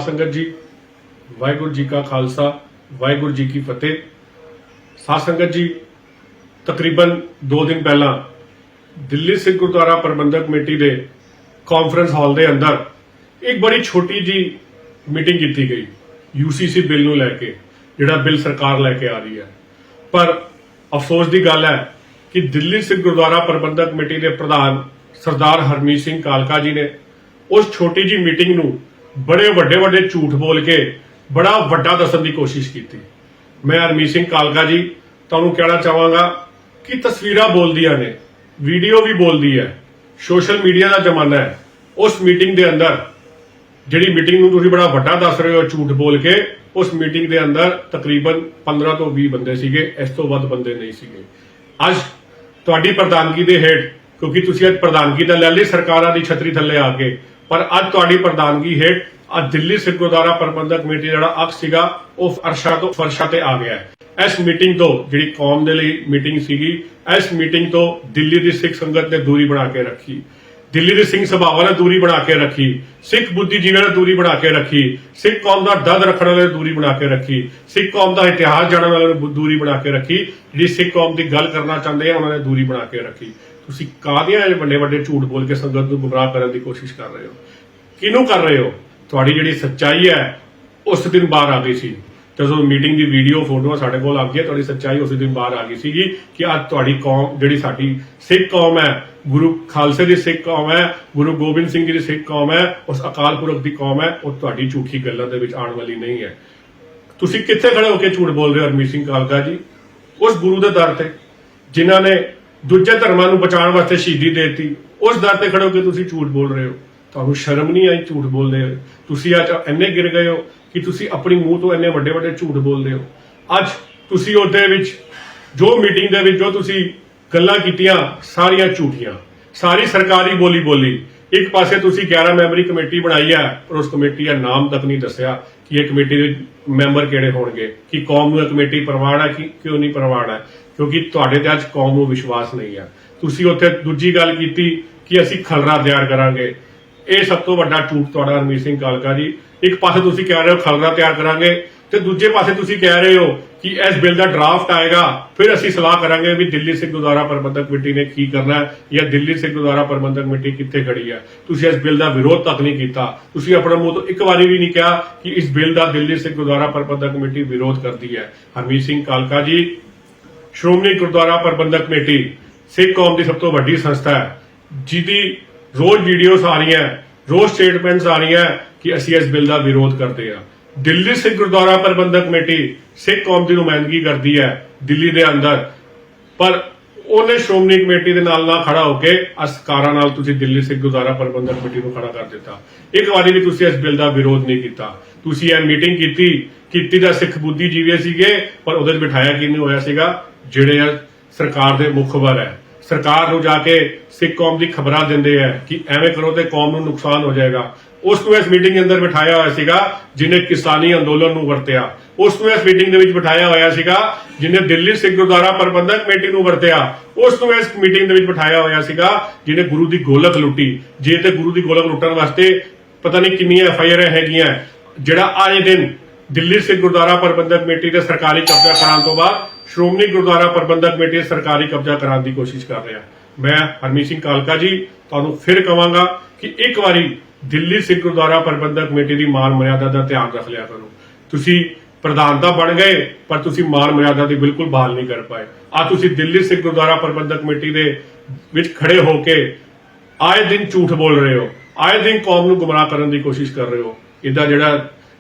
संगत जी, वाहिगुरू जी का खालसा, वाहिगुरू जी की फतेह। साध संगत जी, तकरीबन 2 दिन पहला दिल्ली सिख गुरुद्वारा प्रबंधक कमेटी के कॉन्फ्रेंस हॉल के अंदर एक बड़ी छोटी जी मीटिंग की गई यूसीसी बिल नूं लैके, जिहड़ा बिल सरकार लैके आ रही है। पर अफसोस की गल है कि दिल्ली सिख गुरुद्वारा प्रबंधक कमेटी के प्रधान सरदार हरमीत सिंह कालका जी ने उस छोटी जी मीटिंग नूं बड़े वड्डे झूठ बोल के बड़ा वड्डा दसन की कोशिश की। मैं हरमीत सिंह कालका जी तुहानूं कहना चाहांगा कि तस्वीरां बोलदियां ने, वीडियो भी बोलदी है, सोशल मीडिया का जमाना है। उस मीटिंग के अंदर जिहड़ी मीटिंग नूं तुसीं बड़ा वड्डा दस रहे हो झूठ बोल के, उस मीटिंग के अंदर तकरीबन 15 तो 20 बंदे सीगे, इस तो वध बंदे नहीं सीगे। अज तुहाडी प्रधानगी दे हेठ, क्योंकि तुसीं अज प्रधानगी तां लै लई सरकारां दी छतरी थल्ले आके, पर अज तुहाडी प्रधानगी हेठ अज दिल्ली सिख गुरुद्वारा प्रबंधक कमेटी जिहड़ा अक्ष सीगा वो अरशा तो फरशा ते आ गया है। इस मीटिंग तो जिहड़ी कौम दे लई मीटिंग सीगी, इस मीटिंग तो दिल्ली दी सिख संगत ने दूरी बना के रखी, दिल्ली दी सिंह सभावां ने दूरी बना के रखी, सिख बुद्धिजीवियों ने दूरी बना के रखी, सिख कौम का दर्द रखने वाले ने दूरी बना के रखी, सिख कौम का इतिहास जानने वाले ने दूरी बना के रखी, जिहड़ी सिख कौम की गल करना चाहते हैं उन्होंने दूरी बना के रखी। तुसीं काहदियां वड्डे झूठ बोल के संगत नूं गुमराह करने की कोशिश कर रहे हो? किहनूं कर रहे हो? तुहाडी जिहड़ी सच्चाई है उस दिन बाहर आ गई सी, जो मीटिंग की वीडियो फोटो साडे कोल आ गई, तुहाडी सच्चाई उस दिन बाहर आ गई सी कि अज तुहाडी कौम जिहड़ी साडी सिख कौम है, गुरु खालसे की सिख कौम है, गुरु गोबिंद सिंह जी की सिख कौम है, उस अकाल पुरख की कौम है, वो तुहाडी झूठी गल्लां दे विच आउण वाली नहीं है। तुसीं कित्थे खड़े होकर झूठ बोल रहे हो हरमीत सिंह कालका जी? उस गुरु के दर ते जिन्हां ने दूजे धर्मां नूं बचाउण वास्ते शहीदी देती, उस दर ते खड़े होकर तुसीं झूठ बोल रहे हो। तुहानूं शर्म नहीं आई झूठ बोलदे हो? तुसीं अज इन्ने गिर गए हो कि तुसीं अपनी मूँह तो इन्ने वड्डे झूठ बोलदे हो। अज तुसीं उहदे विच जो मीटिंग दे विच जो तुसीं गल्लां कीतियां सारियां झूठियां, सारी सरकारी बोली। एक पासे तुसीं 11 मैंबरी कमेटी बनाई है और उस कमेटी का नाम तक नहीं दस्सिया कि यह कमेटी दे मैंबर किहड़े होणगे, कि कौम नूं कमेटी प्रवान है कि क्यों नहीं प्रवान है, क्योंकि तुहाडे ते अज कौम नूं विश्वास नहीं है। तुसीं उत्थे दूजी गल कीती कि असीं खलरा तैयार करांगे। ਇਹ ਸਭ ਤੋਂ ਵੱਡਾ ਝੂਠ ਤੁਹਾਡਾ ਹਰਮੀਤ ਸਿੰਘ ਕਾਲਕਾ ਜੀ। ਇੱਕ ਪਾਸੇ ਤੁਸੀਂ ਕਹਿ ਰਹੇ ਹੋ ਖਲਰਾ ਤਿਆਰ ਕਰਾਂਗੇ ਤੇ ਦੂਜੇ ਪਾਸੇ ਤੁਸੀਂ ਕਹਿ ਰਹੇ ਹੋ ਕਿ ਇਸ ਬਿੱਲ ਦਾ ਡਰਾਫਟ ਆਏਗਾ, ਫਿਰ ਅਸੀਂ ਸਲਾਹ ਕਰਾਂਗੇ ਵੀ ਦਿੱਲੀ ਸਿੱਖ ਗੁਰਦੁਆਰਾ ਪ੍ਰਬੰਧਕ ਕਮੇਟੀ ਨੇ ਕੀ ਕਰਨਾ ਹੈ ਜਾਂ ਦਿੱਲੀ ਸਿੱਖ ਗੁਰਦੁਆਰਾ ਪ੍ਰਬੰਧਕ ਕਮੇਟੀ ਕਿੱਥੇ ਖੜੀ ਹੈ। ਤੁਸੀਂ ਇਸ ਬਿੱਲ ਦਾ ਵਿਰੋਧ ਤੱਕ ਨਹੀਂ ਕੀਤਾ। ਤੁਸੀਂ ਆਪਣੇ ਮੂੰਹ ਤੋਂ ਇੱਕ ਵਾਰੀ ਵੀ ਨਹੀਂ ਕਿਹਾ ਕਿ ਇਸ ਬਿੱਲ ਦਾ ਦਿੱਲੀ ਸਿੱਖ ਗੁਰਦੁਆਰਾ ਪ੍ਰਬੰਧਕ ਕਮੇਟੀ ਵਿਰੋਧ ਕਰਦੀ ਹੈ। ਹਰਮੀਤ ਸਿੰਘ ਕਾਲਕਾ ਜੀ, ਸ਼੍ਰੋਮਣੀ ਗੁਰਦੁਆਰਾ ਪ੍ਰਬੰਧਕ ਕਮੇਟੀ ਸਿੱਖ ਕੌਮ ਦੀ ਸਭ ਤੋਂ ਵੱਡੀ ਸੰਸਥਾ ਹੈ, ਜਿਹਦੀ रोज वीडियोस आ रही हैं, रोज स्टेटमेंट्स आ रही हैं कि असीं इस बिल का विरोध करते हैं। दिल्ली सिख गुरुद्वारा प्रबंधक कमेटी सिख कौम की नुमाइंदगी करती है दिल्ली के अंदर, पर उन्हें श्रोमणी कमेटी के नाल ना खड़ा होकर असकारा नाल तुसीं दिल्ली सिख गुरुद्वारा प्रबंधक कमेटी को खड़ा कर दिता। एक बारी भी तुसीं इस बिल का विरोध नहीं किया। तुसीं यह मीटिंग की तां सिख बुद्धिजीवी सीगे, पर उहदे विच बिठाया किहनूं होया सीगा? जिहड़े सरकार के मुखबर है, सरकार नूं जाके सिख कौम की खबरां दिंदे है कि एवें करो तो कौम नूं नुकसान हो जाएगा। उसनूं इस मीटिंग के अंदर बिठाया होया सीगा जिन्हें किसानी अंदोलन नूं वरतिया। उसनूं इस मीटिंग दे विच बिठाया होया सीगा जिन्हें दिल्ली सिख गुरुद्वारा प्रबंधक कमेटी नूं वरतिया। उसनूं इस मीटिंग दे विच बिठाया होया सीगा जिन्हें गुरु की गोलक लुटी। जे ते गुरु की गोलक लुटण वास्ते पता नहीं कितनी FIR हैगियां, जिहड़ा आए दिन दिल्ली सिख गुरुद्वारा प्रबंधक कमेटी के सरकारी कब्जा कराने तो बाद श्रोमणी गुरुद्वारा प्रबंधक कमेटी सरकारी कब्जा कराने की कोशिश कर रहा। मैं हरमीत सिंह कालका जी तुहानूं फिर कहांगा कि एक बारी दिल्ली सिख गुरुद्वारा प्रबंधक कमेटी की मान मर्यादा का ध्यान रख लिया करो। तुसीं प्रधानता बन गए पर तुसीं मान मर्यादा की बिल्कुल बहाल नहीं कर पाए। आ तुसीं दिल्ली सिख गुरुद्वारा प्रबंधक कमेटी के विच खड़े होके आए दिन झूठ बोल रहे हो, आए दिन कौम नूं गुमराह करने की कोशिश कर रहे हो। इहदा जिहड़ा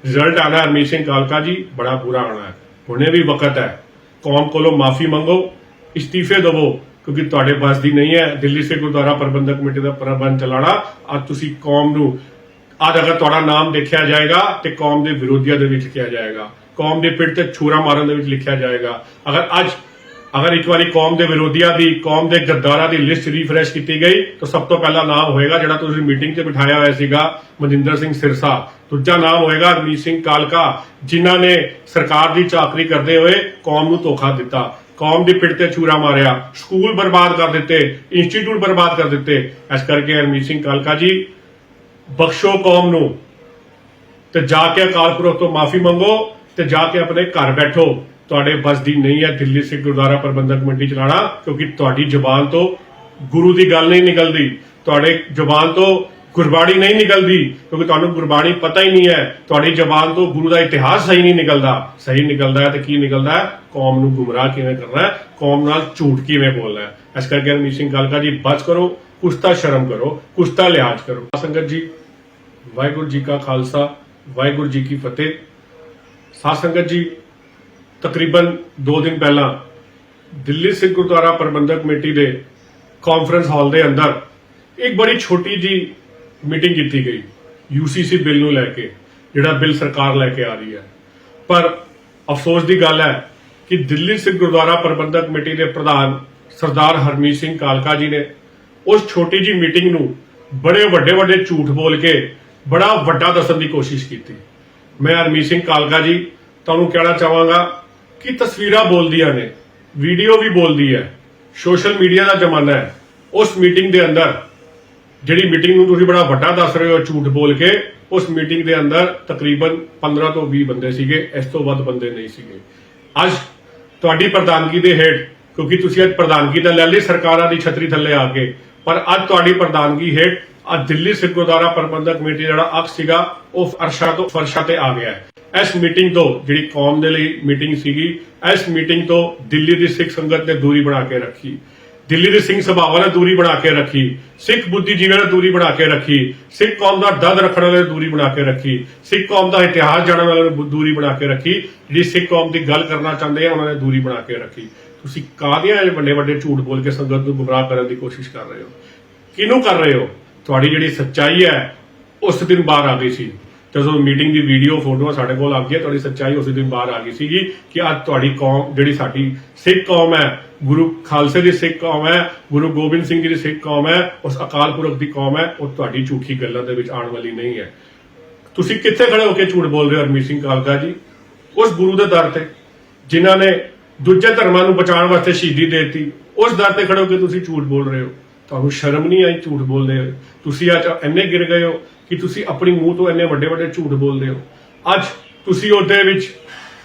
रिजल्ट आना हरमीत सिंह कालका जी बड़ा बुरा आना है। हुणे भी वक्त है, कौम कोलों माफी मंगो, इस्तीफे दवो, क्योंकि तुहाडे बस दी नहीं है दिल्ली सिख गुरुद्वारा प्रबंधक कमेटी का प्रबंध चलाना। अज तुसीं कौम नूं अज अगर तुहाडा नाम देखा जाएगा तो कौम के विरोधियों के विच लिखा जाएगा, कौम के पिठ ते छुरा मारन दे विच लिखा जाएगा। अगर एक बार कौम के विरोधियों की, कौम के गद्दारां की लिस्ट रिफ्रैश की गई तो सब तो पहला नाम होएगा जिहड़ा तुसीं मीटिंग से बिठाया होया सीगा मनजिंदर सिंह सिरसा। दूजा नाम होएगा हरमीत सिंह कालका, जिन्हां ने सरकार की चाकरी करते हुए कौम नूं धोखा दिता, कौम की पिठ ते छुरा मारिया, स्कूल बर्बाद कर दिते, इंस्टीट्यूट बर्बाद कर दिते। इस करके हरमीत सिंह कालका जी बख्शो कौम नूं, ਤੇ ਜਾ ਕੇ ਅਕਾਲ ਪੁਰਖ ਤੋਂ ਮਾਫੀ ਮੰਗੋ ਤੇ ਜਾ ਕੇ ਆਪਣੇ ਘਰ ਬੈਠੋ। ਤੁਹਾਡੇ ਬਸ ਦੀ ਨਹੀਂ ਹੈ ਦਿੱਲੀ ਸਿੱਖ ਗੁਰਦੁਆਰਾ ਪ੍ਰਬੰਧਕ ਕਮੇਟੀ ਚਲਾਣਾ, ਕਿਉਂਕਿ ਤੁਹਾਡੀ ਜ਼ੁਬਾਨ ਤੋਂ ਗੁਰੂ ਦੀ ਗੱਲ ਨਹੀਂ ਨਿਕਲਦੀ, ਤੁਹਾਡੇ ਜ਼ੁਬਾਨ ਤੋਂ ਗੁਰਬਾਣੀ ਨਹੀਂ ਨਿਕਲਦੀ, ਕਿਉਂਕਿ ਤੁਹਾਨੂੰ ਗੁਰਬਾਣੀ ਪਤਾ ਹੀ ਨਹੀਂ ਹੈ। ਤੁਹਾਡੀ ਜ਼ੁਬਾਨ ਤੋਂ ਗੁਰੂ ਦਾ ਇਤਿਹਾਸ ਸਹੀ ਨਹੀਂ ਨਿਕਲਦਾ। ਸਹੀ ਨਿਕਲਦਾ ਹੈ ਤੇ ਕੀ ਨਿਕਲਦਾ ਹੈ? ਕੌਮ ਨੂੰ ਗੁੰਮਰਾਹ ਕਿਵੇਂ ਕਰਨਾ ਹੈ, ਕੌਮ ਨਾਲ ਝੂਠ ਕਿਵੇਂ ਬੋਲਣਾ ਹੈ। ਇਸ ਕਰਕੇ ਹਰਮੀਤ ਸਿੰਘ ਕਾਲਕਾ ਜੀ ਬਚ ਕਰੋ, ਕੁਛ ਤਾਂ ਸ਼ਰਮ ਕਰੋ, ਕੁਛ ਤਾਂ ਲਿਹਾਜ਼ ਕਰੋ। ਸੰਗਤ ਜੀ, ਵਾਹਿਗੁਰੂ ਜੀ ਕਾ ਖਾਲਸਾ, ਵਾਹਿਗੁਰੂ ਜੀ ਕੀ ਫਤਿਹ। ਸਾਧ ਸੰਗਤ ਜੀ, ਤਕਰੀਬਨ 2 ਦਿਨ ਪਹਿਲਾਂ ਦਿੱਲੀ ਸਿੱਖ ਗੁਰਦੁਆਰਾ ਪ੍ਰਬੰਧਕ ਕਮੇਟੀ ਦੇ ਕਾਨਫਰੰਸ ਹਾਲ ਦੇ ਅੰਦਰ ਇੱਕ ਬੜੀ ਛੋਟੀ ਜੀ ਮੀਟਿੰਗ ਕੀਤੀ ਗਈ UCC ਬਿੱਲ ਨੂੰ ਲੈ ਕੇ, ਜਿਹੜਾ ਬਿੱਲ ਸਰਕਾਰ ਲੈ ਕੇ ਆ ਰਹੀ ਹੈ। ਪਰ ਅਫਸੋਸ ਦੀ ਗੱਲ ਹੈ ਕਿ ਦਿੱਲੀ ਸਿੱਖ ਗੁਰਦੁਆਰਾ ਪ੍ਰਬੰਧਕ ਕਮੇਟੀ ਦੇ ਪ੍ਰਧਾਨ ਸਰਦਾਰ ਹਰਮੀਤ ਸਿੰਘ ਕਾਲਕਾ ਜੀ ਨੇ ਉਸ ਛੋਟੀ ਜੀ ਮੀਟਿੰਗ ਨੂੰ ਬੜੇ ਵੱਡੇ ਝੂਠ ਬੋਲ ਕੇ ਬੜਾ ਵੱਡਾ ਦੱਸਣ ਦੀ ਕੋਸ਼ਿਸ਼ ਕੀਤੀ। ਮੈਂ ਹਰਮੀਤ ਸਿੰਘ ਕਾਲਕਾ ਜੀ ਤੁਹਾਨੂੰ ਕਹਿਣਾ ਚਾਹਾਂਗਾ ਕਿ ਤਸਵੀਰਾਂ ਬੋਲਦੀਆਂ ਨੇ, ਵੀਡੀਓ ਵੀ ਬੋਲਦੀ ਹੈ, ਸੋਸ਼ਲ ਮੀਡੀਆ ਦਾ ਜ਼ਮਾਨਾ ਹੈ। ਉਸ ਮੀਟਿੰਗ ਦੇ ਅੰਦਰ, ਜਿਹੜੀ ਮੀਟਿੰਗ ਨੂੰ ਤੁਸੀਂ ਬੜਾ ਵੱਡਾ ਦੱਸ ਰਹੇ ਹੋ ਝੂਠ ਬੋਲ ਕੇ, ਉਸ ਮੀਟਿੰਗ ਦੇ ਅੰਦਰ ਤਕਰੀਬਨ 15 ਤੋਂ 20 ਬੰਦੇ ਸੀਗੇ, ਇਸ ਤੋਂ ਵੱਧ ਬੰਦੇ ਨਹੀਂ ਸੀਗੇ। ਅੱਜ ਤੁਹਾਡੀ ਪ੍ਰਧਾਨਗੀ ਦੇ ਹੇਠ, ਕਿਉਂਕਿ ਤੁਸੀਂ ਅੱਜ ਪ੍ਰਧਾਨਗੀ ਤਾਂ ਲੈ ਲਈ ਸਰਕਾਰਾਂ ਦੀ ਛਤਰੀ ਥੱਲੇ ਆ ਕੇ, ਪਰ ਅੱਜ ਤੁਹਾਡੀ ਪ੍ਰਧਾਨਗੀ ਹੇਠ ਅੱਜ ਦਿੱਲੀ ਸਿੱਖ ਗੁਰਦੁਆਰਾ ਪ੍ਰਬੰਧਕ ਕਮੇਟੀ ਜਿਹੜਾ ਅਕਸ ਸੀਗਾ ਉਹ ਅਰਸ਼ਾਂ ਤੋਂ ਫਰਸ਼ਾਂ ਤੇ ਆ ਗਿਆ ਹੈ। ਇਸ ਮੀਟਿੰਗ ਤੋਂ, ਜਿਹੜੀ ਕੌਮ ਦੇ ਲਈ ਮੀਟਿੰਗ ਸੀਗੀ, ਇਸ ਮੀਟਿੰਗ ਤੋਂ ਦਿੱਲੀ ਦੀ ਸਿੱਖ ਸੰਗਤ ਨੇ ਦੂਰੀ ਬਣਾ ਕੇ ਰੱਖੀ, ਦਿੱਲੀ ਦੇ ਸਿੰਘ ਸਭਾਵਾਂ ਨੇ ਦੂਰੀ ਬਣਾ ਕੇ ਰੱਖੀ, ਸਿੱਖ ਬੁੱਧੀਜੀਵੀਆਂ ਨੇ ਦੂਰੀ ਬਣਾ ਕੇ ਰੱਖੀ, ਸਿੱਖ ਕੌਮ ਦਾ ਦਦ ਰੱਖਣ ਵਾਲੇ ਨੇ ਦੂਰੀ ਬਣਾ ਕੇ ਰੱਖੀ, ਸਿੱਖ ਕੌਮ ਦਾ ਇਤਿਹਾਸ ਜਾਣਨ ਵਾਲੇ ਨੇ ਦੂਰੀ ਬਣਾ ਕੇ ਰੱਖੀ, ਜਿਹੜੀ ਸਿੱਖ ਕੌਮ ਦੀ ਗੱਲ ਕਰਨਾ ਚਾਹੁੰਦੇ ਆ ਉਹਨਾਂ ਨੇ ਦੂਰੀ ਬਣਾ ਕੇ ਰੱਖੀ। ਤੁਸੀਂ ਕਾਹਦੀਆਂ ਵੱਡੇ ਝੂਠ ਬੋਲ ਕੇ ਸੰਗਤ ਨੂੰ ਗੁੰਮਰਾਹ ਕਰਨ ਦੀ ਕੋਸ਼ਿਸ਼ ਕਰ ਰਹੇ ਹੋ? ਕਿਹਨੂੰ ਕਰ ਰਹੇ ਹੋ? ਤੁਹਾਡੀ ਜਿਹੜੀ ਸੱਚਾਈ ਹੈ ਉਸ ਦਿਨ ਬਾਹਰ ਆ ਗਈ ਸੀ, ਜਦੋਂ ਮੀਟਿੰਗ ਦੀ ਵੀਡੀਓ ਫੋਟੋਆਂ ਸਾਡੇ ਕੋਲ ਆ ਗਈਆਂ, ਤੁਹਾਡੀ ਸੱਚਾਈ ਉਸ ਦਿਨ ਬਾਹਰ ਆ ਗਈ ਸੀਗੀ ਕਿ ਅੱਜ ਤੁਹਾਡੀ ਕੌਮ, ਜਿਹੜੀ ਸਾਡੀ ਸਿੱਖ ਕੌਮ ਹੈ, ਗੁਰੂ ਖਾਲਸੇ ਦੀ ਸਿੱਖ ਕੌਮ ਹੈ, ਗੁਰੂ ਗੋਬਿੰਦ ਸਿੰਘ ਜੀ ਦੀ ਸਿੱਖ ਕੌਮ ਹੈ, ਉਸ ਅਕਾਲ ਪੁਰਖ ਦੀ ਕੌਮ ਹੈ, ਉਹ ਤੁਹਾਡੀ ਝੂਠੀ ਗੱਲਾਂ ਦੇ ਵਿੱਚ ਆਉਣ ਵਾਲੀ ਨਹੀਂ ਹੈ। ਤੁਸੀਂ ਕਿੱਥੇ ਖੜੇ ਹੋ ਕੇ ਝੂਠ ਬੋਲ ਰਹੇ ਹੋ ਹਰਮੀਤ ਸਿੰਘ ਕਾਲਕਾ ਜੀ? ਉਸ ਗੁਰੂ ਦੇ ਦਰ ਤੇ, ਜਿਨ੍ਹਾਂ ਨੇ ਦੂਜੇ ਧਰਮਾਂ ਨੂੰ ਬਚਾਉਣ ਵਾਸਤੇ ਸ਼ਹੀਦੀ ਦੇ ਦਿੱਤੀ, ਉਸ ਦਰ ਤੇ ਖੜੇ ਹੋ ਕੇ ਤੁਸੀਂ ਝੂਠ ਬੋਲ ਰਹੇ ਹੋ। ਤੁਹਾਨੂੰ ਸ਼ਰਮ ਨਹੀਂ ਆਈ ਝੂਠ ਬੋਲਦੇ ਹੋ? ਤੁਸੀਂ ਅੱਜ ਇੰਨੇ ਗਿਰ ਗਏ ਹੋ ਕਿ ਤੁਸੀਂ ਆਪਣੀ ਮੂੰਹ ਤੋਂ ਇੰਨੇ ਵੱਡੇ ਝੂਠ ਬੋਲਦੇ ਹੋ। ਅੱਜ ਤੁਸੀਂ ਉਹਦੇ ਵਿੱਚ,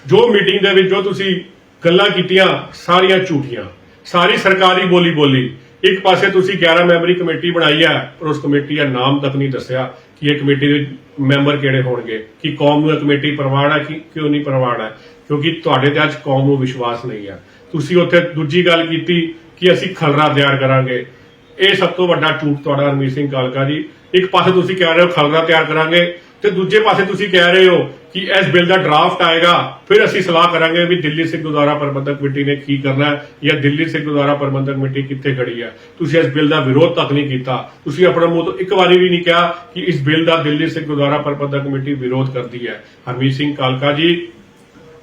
ਜੋ ਮੀਟਿੰਗ ਦੇ ਵਿੱਚ ਜੋ ਤੁਸੀਂ ਗੱਲਾਂ ਕੀਤੀਆਂ, ਸਾਰੀਆਂ ਝੂਠੀਆਂ, ਸਾਰੀ ਸਰਕਾਰੀ ਬੋਲੀ। ਇੱਕ ਪਾਸੇ ਤੁਸੀਂ 11 ਮੈਂਬਰੀ ਕਮੇਟੀ ਬਣਾਈ ਹੈ, ਪਰ ਉਸ ਕਮੇਟੀ ਦਾ ਨਾਮ ਤੱਕ ਨਹੀਂ ਦੱਸਿਆ ਕਿ ਇਹ ਕਮੇਟੀ ਦੇ ਮੈਂਬਰ ਕਿਹੜੇ ਹੋਣਗੇ, ਕਿ ਕੌਮ ਨੂੰ ਇਹ ਕਮੇਟੀ ਪ੍ਰਵਾਨ ਹੈ ਕਿ ਕਿਉਂ ਨਹੀਂ ਪ੍ਰਵਾਨ ਹੈ, ਕਿਉਂਕਿ ਤੁਹਾਡੇ ਤੇ ਅੱਜ ਕੌਮ ਨੂੰ ਵਿਸ਼ਵਾਸ ਨਹੀਂ ਹੈ। ਤੁਸੀਂ ਉੱਥੇ ਦੂਜੀ ਗੱਲ ਕੀਤੀ ਕਿ ਅਸੀਂ ਖਲਰਾ ਤਿਆਰ ਕਰਾਂਗੇ। ਇਹ ਸਭ ਤੋਂ ਵੱਡਾ ਝੂਠ ਤੁਹਾਡਾ ਹਰਮੀਤ ਸਿੰਘ ਕਾਲਕਾ ਜੀ। ਇੱਕ ਪਾਸੇ ਤੁਸੀਂ ਕਹਿ ਰਹੇ ਹੋ ਖਲਰਾ ਤਿਆਰ ਕਰਾਂਗੇ, ਤੇ ਦੂਜੇ ਪਾਸੇ ਤੁਸੀਂ ਕਹਿ ਰਹੇ ਹੋ ਕਿ ਇਸ ਬਿੱਲ ਦਾ ਡਰਾਫਟ ਆਏਗਾ, ਫਿਰ ਅਸੀਂ ਸਲਾਹ ਕਰਾਂਗੇ ਵੀ ਦਿੱਲੀ ਸਿੱਖ ਗੁਰਦੁਆਰਾ ਪ੍ਰਬੰਧਕ ਕਮੇਟੀ ਨੇ ਕੀ ਕਰਨਾ ਹੈ, ਜਾਂ ਦਿੱਲੀ ਸਿੱਖ ਗੁਰਦੁਆਰਾ ਪ੍ਰਬੰਧਕ ਕਮੇਟੀ ਕਿੱਥੇ ਖੜੀ ਹੈ। ਤੁਸੀਂ ਇਸ ਬਿੱਲ ਦਾ ਵਿਰੋਧ ਤੱਕ ਨਹੀਂ ਕੀਤਾ। ਤੁਸੀਂ ਆਪਣੇ ਮੂੰਹ ਤੋਂ ਇੱਕ ਵਾਰੀ ਵੀ ਨਹੀਂ ਕਿਹਾ ਕਿ ਇਸ ਬਿੱਲ ਦਾ ਦਿੱਲੀ ਸਿੱਖ ਗੁਰਦੁਆਰਾ ਪ੍ਰਬੰਧਕ ਕਮੇਟੀ ਵਿਰੋਧ ਕਰਦੀ ਹੈ। ਹਰਮੀਤ ਸਿੰਘ ਕਾਲਕਾ ਜੀ,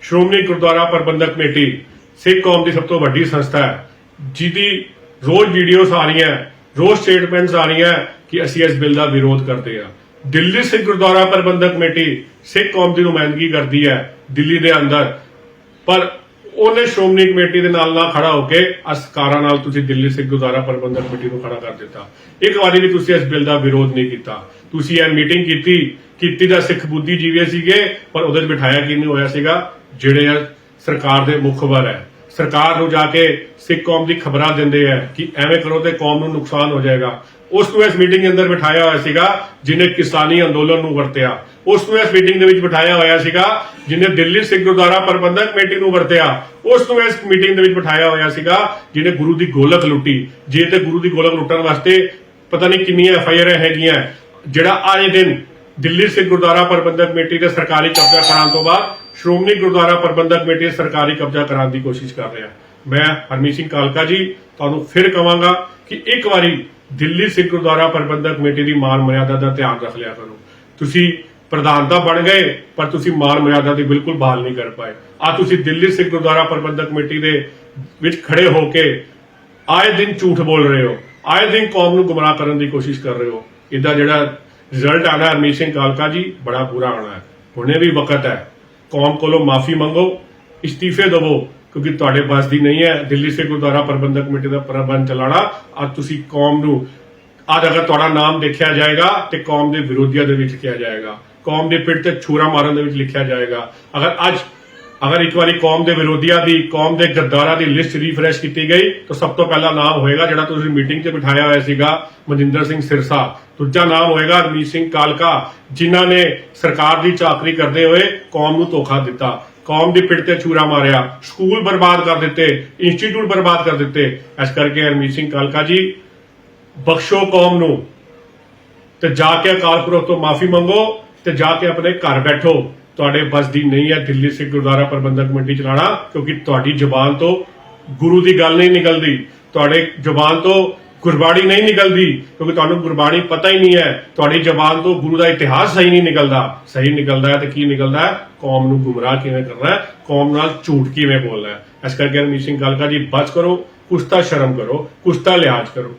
ਸ਼੍ਰੋਮਣੀ ਗੁਰਦੁਆਰਾ ਪ੍ਰਬੰਧਕ ਕਮੇਟੀ ਸਿੱਖ ਕੌਮ ਦੀ ਸਭ ਤੋਂ ਵੱਡੀ ਸੰਸਥਾ ਹੈ, ਜਿਹਦੀ ਰੋਜ਼ ਵੀਡੀਓਜ਼ ਆ ਰਹੀਆਂ, ਰੋਜ਼ ਸਟੇਟਮੈਂਟਸ ਆ ਰਹੀਆਂ ਕਿ ਅਸੀਂ ਇਸ ਬਿੱਲ ਦਾ ਵਿਰੋਧ ਕਰਦੇ ਹਾਂ। ਦਿੱਲੀ ਸਿੱਖ ਗੁਰਦੁਆਰਾ ਪ੍ਰਬੰਧਕ ਕਮੇਟੀ ਸਿੱਖ ਕੌਮ ਦੀ ਨੁਮਾਇੰਦਗੀ ਕਰਦੀ ਹੈ ਦਿੱਲੀ ਦੇ ਅੰਦਰ, ਪਰ ਉਹਨੇ ਸ਼੍ਰੋਮਣੀ ਕਮੇਟੀ ਦੇ ਨਾਲ ਨਾ ਖੜਾ ਹੋ ਕੇ ਅਸਕਾਰਾਂ ਨਾਲ ਤੁਸੀਂ ਦਿੱਲੀ ਸਿੱਖ ਗੁਰਦੁਆਰਾ ਪ੍ਰਬੰਧਕ ਕਮੇਟੀ ਨੂੰ ਖੜਾ ਕਰ ਦਿੱਤਾ। ਇੱਕ ਵਾਰੀ ਵੀ ਤੁਸੀਂ ਇਸ ਬਿੱਲ ਦਾ ਵਿਰੋਧ ਨਹੀਂ ਕੀਤਾ। ਤੁਸੀਂ ਇਹ ਮੀਟਿੰਗ ਕੀਤੀ ਤਾਂ ਸਿੱਖ ਬੁੱਧੀਜੀਵੀ ਸੀਗੇ, ਪਰ ਉਹਦੇ ਵਿੱਚ ਬਿਠਾਇਆ ਕਿਹਨੂੰ ਹੋਇਆ ਸੀਗਾ? ਜਿਹੜੇ ਸਰਕਾਰ ਦੇ ਮੁਖਬਰ ਹੈ, ਸਰਕਾਰ ਨੂੰ ਜਾ ਕੇ ਸਿੱਖ ਕੌਮ ਦੀ ਖਬਰਾਂ ਦਿੰਦੇ ਆ ਕਿ ਐਵੇਂ ਕਰੋ ਤੇ ਕੌਮ ਨੂੰ ਨੁਕਸਾਨ ਹੋ ਜਾਏਗਾ। ਉਸ ਨੂੰ ਇਸ ਮੀਟਿੰਗ ਦੇ ਅੰਦਰ ਬਿਠਾਇਆ ਹੋਇਆ ਸੀਗਾ ਜਿਹਨੇ ਕਿਸਾਨੀ ਅੰਦੋਲਨ ਨੂੰ ਵਰਤਿਆ। ਉਸ ਨੂੰ ਇਸ ਮੀਟਿੰਗ ਦੇ ਵਿੱਚ ਬਿਠਾਇਆ ਹੋਇਆ ਸੀਗਾ ਜਿਹਨੇ ਦਿੱਲੀ ਸਿੱਖ ਗੁਰਦੁਆਰਾ ਪ੍ਰਬੰਧਕ ਕਮੇਟੀ ਨੂੰ ਵਰਤਿਆ। ਉਸ ਨੂੰ ਇਸ ਮੀਟਿੰਗ ਦੇ ਵਿੱਚ ਬਿਠਾਇਆ ਹੋਇਆ ਸੀਗਾ ਜਿਹਨੇ ਗੁਰੂ ਦੀ ਗੋਲਕ ਲੁੱਟੀ। ਜੇ ਤੇ ਗੁਰੂ ਦੀ ਗੋਲਕ ਲੁੱਟਣ ਵਾਸਤੇ ਪਤਾ ਨਹੀਂ ਕਿੰਨੀਆਂ FIR ਹੈਗੀਆਂ, ਜਿਹੜਾ ਆਏ ਦਿਨ ਦਿੱਲੀ ਸਿੱਖ ਗੁਰਦੁਆਰਾ ਪ੍ਰਬੰਧਕ ਕਮੇਟੀ ਦੇ ਸਰਕਾਰੀ ਕਬਜ਼ਾ ਕਰਾਉਣ ਤੋਂ ਬਾਅਦ ਸ਼੍ਰੋਮਣੀ ਗੁਰਦੁਆਰਾ ਪ੍ਰਬੰਧਕ ਕਮੇਟੀ ਸਰਕਾਰੀ ਕਬਜ਼ਾ ਕਰਾਉਣ ਦੀ ਕੋਸ਼ਿਸ਼ ਕਰ ਰਿਹਾ। ਮੈਂ ਹਰਮੀਤ ਸਿੰਘ ਕਾਲਕਾ ਜੀ ਤੁਹਾਨੂੰ ਫਿਰ ਕਹਾਂਗਾ ਕਿ ਇੱਕ ਵਾਰੀ ਦਿੱਲੀ ਸਿੱਖ ਗੁਰਦੁਆਰਾ ਪ੍ਰਬੰਧਕ ਕਮੇਟੀ ਦੀ ਮਾਨ ਮਰਿਆਦਾ ਦਾ ਧਿਆਨ ਰੱਖ ਲਿਆ ਕਰੋ। ਤੁਸੀਂ ਪ੍ਰਧਾਨ ਤਾਂ ਬਣ ਗਏ, ਪਰ ਤੁਸੀਂ ਮਾਨ ਮਰਿਆਦਾ ਦੀ ਬਿਲਕੁਲ ਬਹਾਲ ਨਹੀਂ ਕਰ ਪਾਏ। ਆ ਤੁਸੀਂ ਦਿੱਲੀ ਸਿੱਖ ਗੁਰਦੁਆਰਾ ਪ੍ਰਬੰਧਕ ਕਮੇਟੀ ਦੇ ਵਿੱਚ ਖੜੇ ਹੋ ਕੇ ਆਏ ਦਿਨ ਝੂਠ ਬੋਲ ਰਹੇ ਹੋ, ਆਏ ਦਿਨ ਕੌਮ ਨੂੰ ਗੁੰਮਰਾਹ ਕਰਨ ਦੀ ਕੋਸ਼ਿਸ਼ ਕਰ ਰਹੇ ਹੋ। ਇਹਦਾ ਜਿਹੜਾ ਰਿਜ਼ਲਟ ਆਣਾ ਹਰਮੀਤ ਸਿੰਘ ਕਾਲਕਾ ਜੀ ਬੜਾ ਬੁਰਾ ਆਣਾ ਹੈ। ਹੁਣੇ ਵੀ ਵਕਤ ਹੈ, ਕੌਮ ਕੋਲੋਂ ਮਾਫੀ ਮੰਗੋ, ਇਸਤੀਫੇ ਦੇਵੋ, ਕਿਉਂਕਿ ਤੁਹਾਡੇ ਬਸ ਦੀ ਨਹੀਂ ਹੈ ਦਿੱਲੀ ਸਿੱਖ ਗੁਰਦੁਆਰਾ ਪ੍ਰਬੰਧਕ ਕਮੇਟੀ ਦਾ ਪ੍ਰਬੰਧ ਚਲਾਉਣਾ। ਅੱਜ ਤੁਸੀਂ ਕੌਮ ਨੂੰ, ਅੱਜ ਅਗਰ ਤੁਹਾਡਾ ਨਾਮ ਦੇਖਿਆ ਜਾਏਗਾ ਤੇ ਕੌਮ ਦੇ ਵਿਰੋਧੀਆਂ ਦੇ ਵਿੱਚ ਕਿਹਾ ਜਾਏਗਾ। ਕੌਮ ਦੇ ਪਿੱਠ ਤੇ ਛੁਰਾ ਮਾਰਨ ਦੇ ਵਿੱਚ ਲਿਖਿਆ ਜਾਏਗਾ। ਅਗਰ ਇੱਕ ਵਾਰੀ ਕੌਮ ਦੇ ਵਿਰੋਧੀਆਂ ਦੀ, ਕੌਮ ਦੇ ਗੱਦਾਰਾਂ ਦੀ ਲਿਸਟ ਰੀਫਰੈਸ਼ ਕੀਤੀ ਗਈ ਤਾਂ ਸਭ ਤੋਂ ਪਹਿਲਾ ਨਾਮ ਹੋਏਗਾ ਜਿਹੜਾ ਤੁਸੀਂ ਮੀਟਿੰਗ 'ਚ ਬਿਠਾਇਆ ਹੋਇਆ ਸੀਗਾ, ਮਨਜਿੰਦਰ ਸਿੰਘ ਸਿਰਸਾ। ਦੂਜਾ ਨਾਮ ਹੋਏਗਾ ਹਰਮੀਤ ਸਿੰਘ ਕਾਲਕਾ, ਜਿਨ੍ਹਾਂ ਨੇ ਸਰਕਾਰ ਦੀ ਚਾਕਰੀ ਕਰਦੇ ਹੋਏ ਕੌਮ ਨੂੰ ਧੋਖਾ ਦਿੱਤਾ, ਕੌਮ ਦੀ ਪਿੱਠ ਤੇ ਛੁਰਾ ਮਾਰਿਆ, ਸਕੂਲ ਬਰਬਾਦ ਕਰ ਦਿੱਤੇ, ਇੰਸਟੀਚਿਊਟ ਬਰਬਾਦ ਕਰ ਦਿੱਤੇ। ਇਸ ਕਰਕੇ ਹਰਮੀਤ ਸਿੰਘ ਕਾਲਕਾ ਜੀ, ਬਖਸ਼ੋ ਕੌਮ ਨੂੰ ਤੇ ਜਾ ਕੇ ਅਕਾਲ ਪੁਰਖ ਤੋਂ ਮਾਫੀ ਮੰਗੋ ਤੇ ਜਾ ਕੇ ਆਪਣੇ ਘਰ ਬੈਠੋ। ਤੁਹਾਡੇ ਬਸ ਦੀ ਨਹੀਂ ਹੈ ਦਿੱਲੀ ਸਿੱਖ ਗੁਰਦੁਆਰਾ ਪ੍ਰਬੰਧਕ ਕਮੇਟੀ ਚਲਾਣਾ, ਕਿਉਂਕਿ ਤੁਹਾਡੀ ਜ਼ੁਬਾਨ ਤੋਂ ਗੁਰੂ ਦੀ ਗੱਲ ਨਹੀਂ ਨਿਕਲਦੀ, ਤੁਹਾਡੇ ਜ਼ੁਬਾਨ ਤੋਂ ਗੁਰਬਾਣੀ ਨਹੀਂ ਨਿਕਲਦੀ, ਕਿਉਂਕਿ ਤੁਹਾਨੂੰ ਗੁਰਬਾਣੀ ਪਤਾ ਹੀ ਨਹੀਂ ਹੈ। ਤੁਹਾਡੀ ਜ਼ੁਬਾਨ ਤੋਂ ਗੁਰੂ ਦਾ ਇਤਿਹਾਸ ਸਹੀ ਨਹੀਂ ਨਿਕਲਦਾ। ਸਹੀ ਨਿਕਲਦਾ ਹੈ ਤੇ ਕੀ ਨਿਕਲਦਾ ਹੈ? ਕੌਮ ਨੂੰ ਗੁੰਮਰਾਹ ਕਿਵੇਂ ਕਰਨਾ ਹੈ, ਕੌਮ ਨਾਲ ਝੂਠ ਕਿਵੇਂ ਬੋਲਣਾ ਹੈ। ਇਸ ਕਰਕੇ ਹਰਮੀਤ ਸਿੰਘ ਕਾਲਕਾ ਜੀ, ਬਚ ਕਰੋ, ਕੁਛ ਤਾਂ ਸ਼ਰਮ ਕਰੋ, ਕੁਛ ਤਾਂ ਲਿਹਾਜ਼ ਕਰੋ।